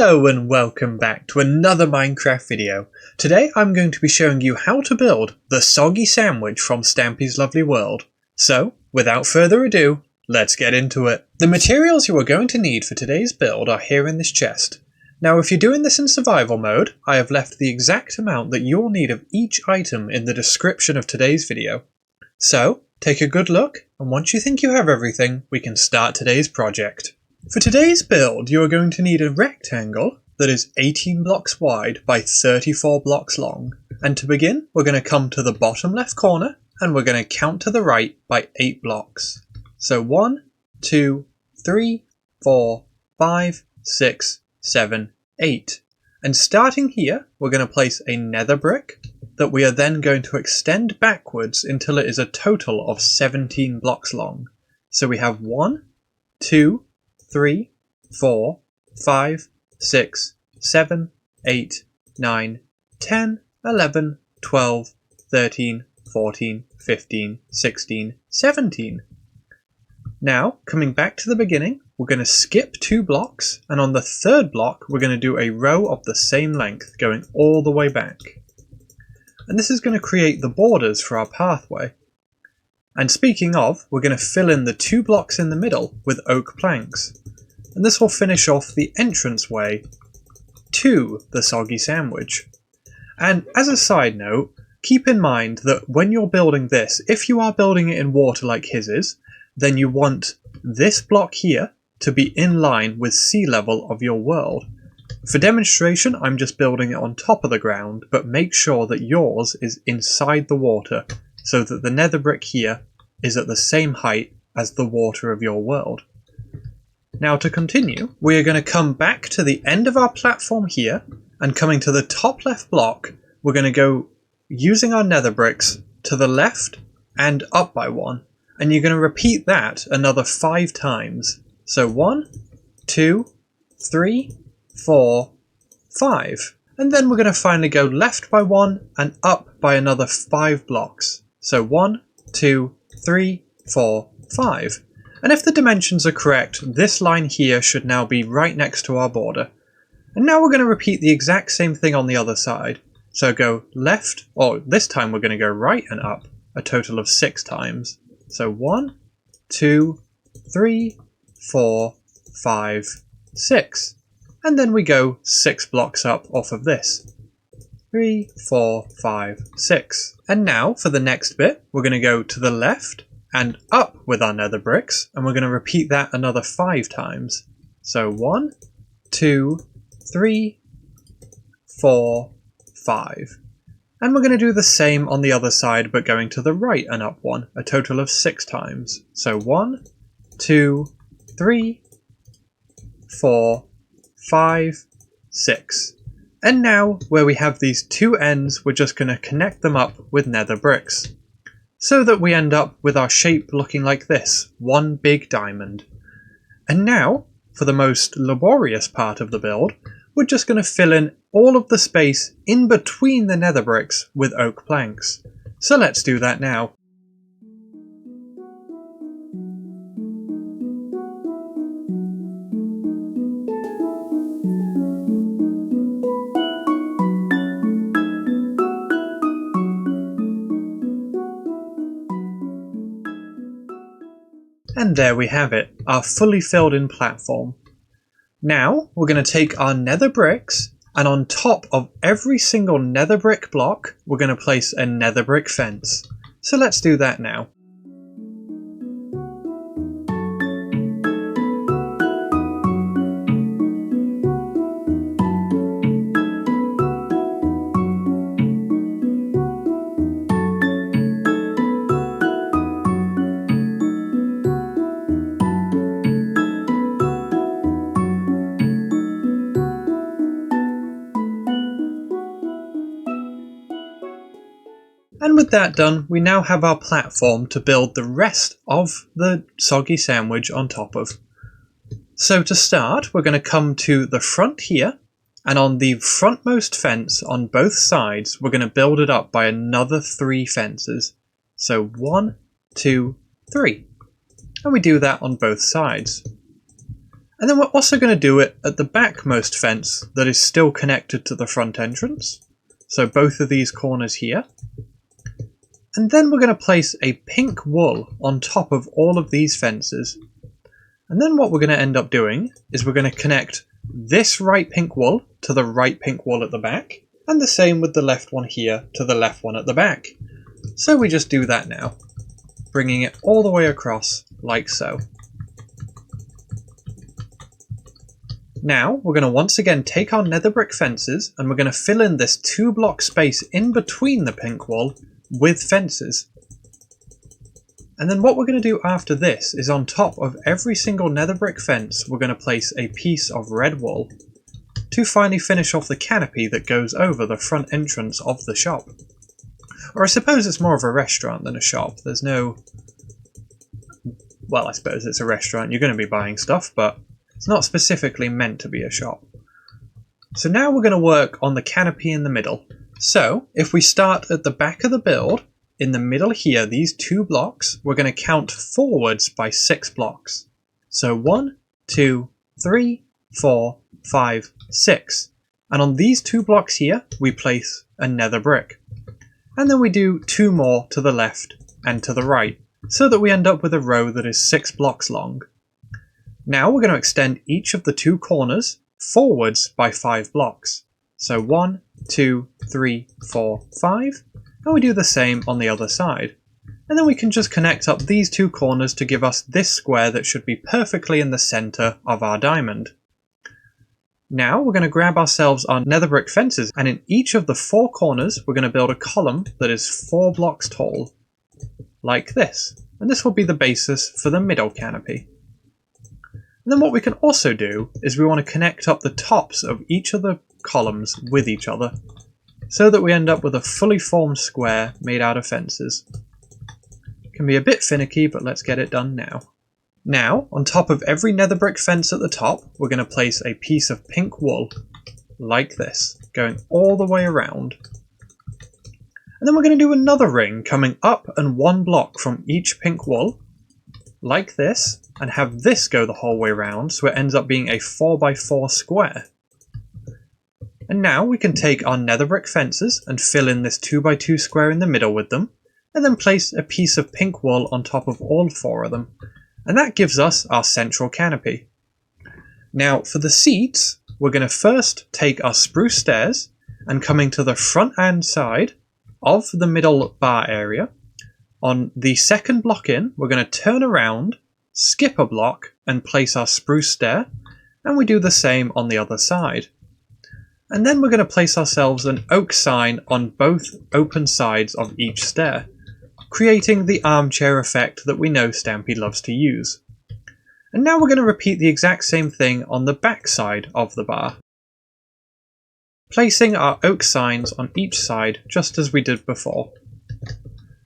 Hello and welcome back to another Minecraft video. Today I'm going to be showing you how to build the Soggy sandwich from Stampy's Lovely World. So, without further ado, let's get into it. The materials you are going to need for today's build are here in this chest. Now if you're doing this in survival mode, I have left the exact amount that you'll need of each item in the description of today's video. So, take a good look, and once you think you have everything, we can start today's project. For today's build, you are going to need a rectangle that is 18 blocks wide by 34 blocks long. And to begin, we're going to come to the bottom left corner and we're going to count to the right by 8 blocks. So 1, 2, 3, 4, 5, 6, 7, 8. And starting here, we're going to place a nether brick that we are then going to extend backwards until it is a total of 17 blocks long. So we have 1, 2, 3, 4, 5, 6, 7, 8, 9, 10, 11, 12, 13, 14, 15, 16, 17. Now, coming back to the beginning, we're going to skip 2 blocks, and on the third block we're going to do a row of the same length going all the way back. And this is going to create the borders for our pathway. And speaking of, we're going to fill in the 2 blocks in the middle with oak planks. And this will finish off the entranceway to the Soggy sandwich. And as a side note, keep in mind that when you're building this, if you are building it in water like his is, then you want this block here to be in line with sea level of your world. For demonstration, I'm just building it on top of the ground, but make sure that yours is inside the water, so that the nether brick here is at the same height as the water of your world. Now to continue, we are going to come back to the end of our platform here, and coming to the top left block, we're going to go using our nether bricks to the left and up by 1. And you're going to repeat that another 5 times. So 1, 2, 3, 4, 5. And then we're going to finally go left by 1 and up by another 5 blocks. So 1, 2, 3, 4, 5. And if the dimensions are correct, this line here should now be right next to our border. And now we're going to repeat the exact same thing on the other side. So go left, or this time we're going to go right and up, a total of 6 times. So 1, 2, 3, 4, 5, 6. And then we go 6 blocks up off of this. 3, 4, 5, 6. And now for the next bit, we're going to go to the left and up with our nether bricks, and we're going to repeat that another 5 times. So 1, 2, 3, 4, 5. And we're going to do the same on the other side, but going to the right and up 1, a total of 6 times. So 1, 2, 3, 4, 5, 6. And now, where we have these 2 ends, we're just going to connect them up with nether bricks, so that we end up with our shape looking like this, one big diamond. And now, for the most laborious part of the build, we're just going to fill in all of the space in between the nether bricks with oak planks. So let's do that now. And there we have it, our fully filled in platform. Now we're going to take our nether bricks, and on top of every single nether brick block, we're going to place a nether brick fence. So let's do that now. And with that done, we now have our platform to build the rest of the Soggy sandwich on top of. So to start, we're going to come to the front here, and on the frontmost fence on both sides, we're going to build it up by another 3 fences. So 1, 2, 3. And we do that on both sides. And then we're also going to do it at the backmost fence that is still connected to the front entrance. So both of these corners here. And then we're going to place a pink wool on top of all of these fences. And then what we're going to end up doing is we're going to connect this right pink wool to the right pink wool at the back, and the same with the left one here to the left one at the back. So we just do that now, bringing it all the way across like so. Now we're going to once again take our nether brick fences and we're going to fill in this 2-block space in between the pink wool with fences. And then what we're going to do after this is on top of every single nether brick fence we're going to place a piece of red wool to finally finish off the canopy that goes over the front entrance of the shop. Or I suppose it's more of a restaurant than a shop. There's no... Well, I suppose it's a restaurant. You're going to be buying stuff, but it's not specifically meant to be a shop. So now we're going to work on the canopy in the middle. So if we start at the back of the build, in the middle here, these 2 blocks, we're going to count forwards by 6 blocks. So 1, 2, 3, 4, 5, 6. And on these 2 blocks here, we place a nether brick. And then we do 2 more to the left and to the right, so that we end up with a row that is 6 blocks long. Now we're going to extend each of the 2 corners forwards by 5 blocks. So 1, 2, 3, 4, 5, and we do the same on the other side. And then we can just connect up these 2 corners to give us this square that should be perfectly in the centre of our diamond. Now we're going to grab ourselves our nether brick fences, and in each of the 4 corners we're going to build a column that is 4 blocks tall, like this. And this will be the basis for the middle canopy. And then what we can also do is we want to connect up the tops of each of the columns with each other, so that we end up with a fully formed square made out of fences. It can be a bit finicky, but let's get it done now. Now, on top of every nether brick fence at the top, we're going to place a piece of pink wool, like this, going all the way around. And then we're going to do another ring coming up and 1 block from each pink wool, like this, and have this go the whole way around, so it ends up being a 4x4 square. And now we can take our nether brick fences and fill in this 2x2 square in the middle with them, and then place a piece of pink wool on top of all 4 of them. And that gives us our central canopy. Now for the seats, we're going to first take our spruce stairs and coming to the front hand side of the middle bar area, on the 2nd block in, we're going to turn around, skip a block and place our spruce stair, and we do the same on the other side. And then we're going to place ourselves an oak sign on both open sides of each stair, creating the armchair effect that we know Stampy loves to use. And now we're going to repeat the exact same thing on the back side of the bar, placing our oak signs on each side just as we did before.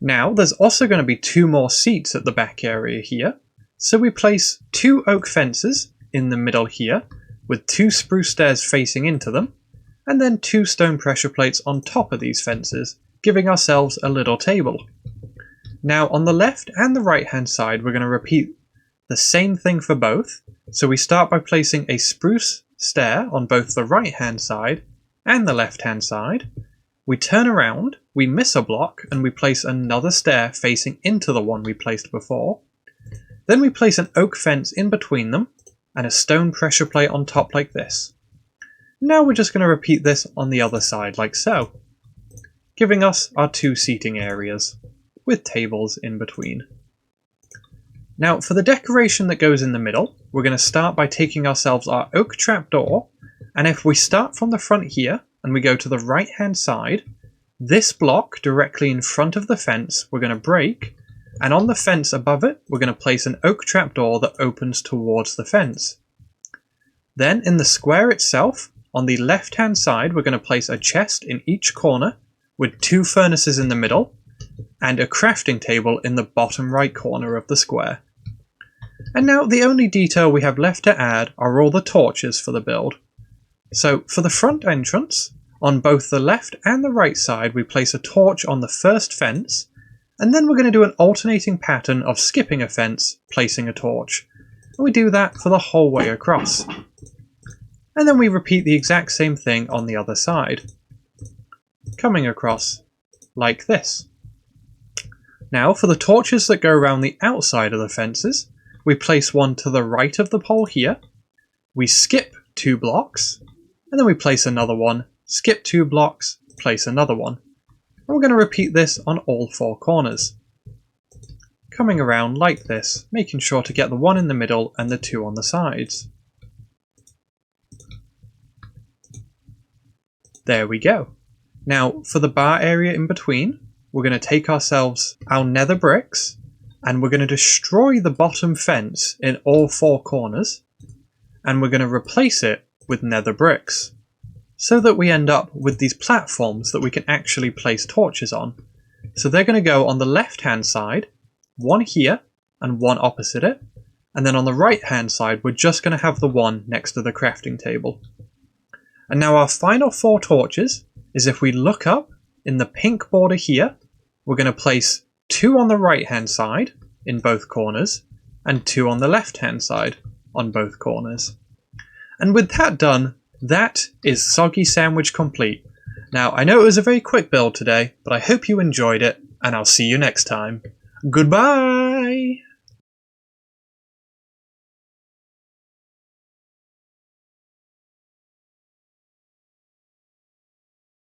Now there's also going to be 2 more seats at the back area here, so we place 2 oak fences in the middle here, with 2 spruce stairs facing into them, and then 2 stone pressure plates on top of these fences, giving ourselves a little table. Now on the left and the right hand side we're going to repeat the same thing for both, so we start by placing a spruce stair on both the right hand side and the left hand side. We turn around, we miss a block, and we place another stair facing into the one we placed before. Then we place an oak fence in between them, and a stone pressure plate on top like this. Now we're just going to repeat this on the other side like so, giving us our 2 seating areas, with tables in between. Now for the decoration that goes in the middle, we're going to start by taking ourselves our oak trapdoor, and if we start from the front here, and we go to the right hand side, this block directly in front of the fence we're going to break, and on the fence above it we're going to place an oak trapdoor that opens towards the fence. Then in the square itself, on the left hand side we're going to place a chest in each corner with 2 furnaces in the middle, and a crafting table in the bottom right corner of the square. And now the only detail we have left to add are all the torches for the build. So for the front entrance, on both the left and the right side we place a torch on the first fence, and then we're going to do an alternating pattern of skipping a fence, placing a torch. And we do that for the whole way across. And then we repeat the exact same thing on the other side, coming across like this. Now for the torches that go around the outside of the fences, we place one to the right of the pole here, we skip 2 blocks, and then we place another one, skip 2 blocks, place another one. And we're going to repeat this on all 4 corners, coming around like this, making sure to get the one in the middle and the 2 on the sides. There we go. Now for the bar area in between, we're going to take ourselves our nether bricks and we're going to destroy the bottom fence in all 4 corners, and we're going to replace it with nether bricks, so that we end up with these platforms that we can actually place torches on. So they're going to go on the left hand side, one here and one opposite it, and then on the right hand side we're just going to have the one next to the crafting table. And now our final 4 torches is, if we look up in the pink border here, we're going to place 2 on the right hand side in both corners and 2 on the left hand side on both corners. And with that done, that is Soggy Sandwich complete. Now I know it was a very quick build today, but I hope you enjoyed it, and I'll see you next time. Goodbye!